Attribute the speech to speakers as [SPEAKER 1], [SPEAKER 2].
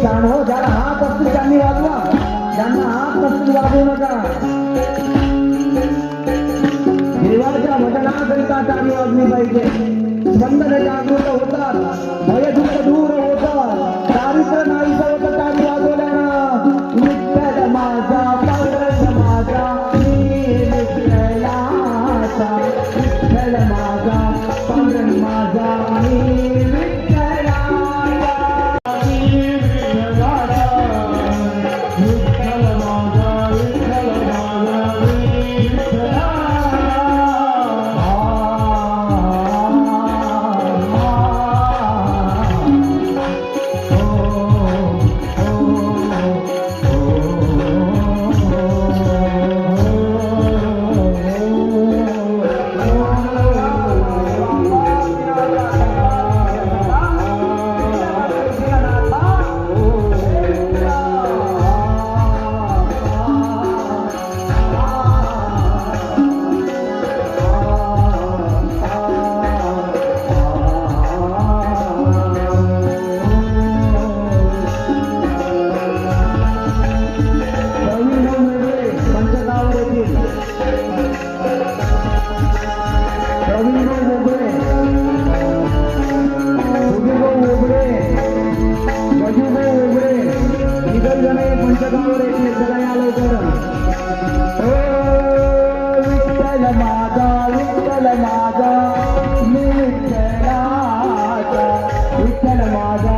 [SPEAKER 1] छान हो. ज्याला हात असतील त्यांनी वाजवा, ज्यांना हात नसतील वाजवू नका. देवाच्या भजनाकरिता टाळी वाजली पाहिजे. स्पंदन जागृत होतात, भय दुःख दूर होतात, दारिद्र्य नाहीसं होतं टाळी वाजवल्यानं. विठ्ठल माझा पांडुरंग माझा विठ्ठलाचा, विठ्ठल माझा पांडुरंग माझा पंचगावर येथे सगळ्या लवकर. विठ्ठल माझा विठ्ठल माझा मी विठ्ठलाचा, विठ्ठल माझा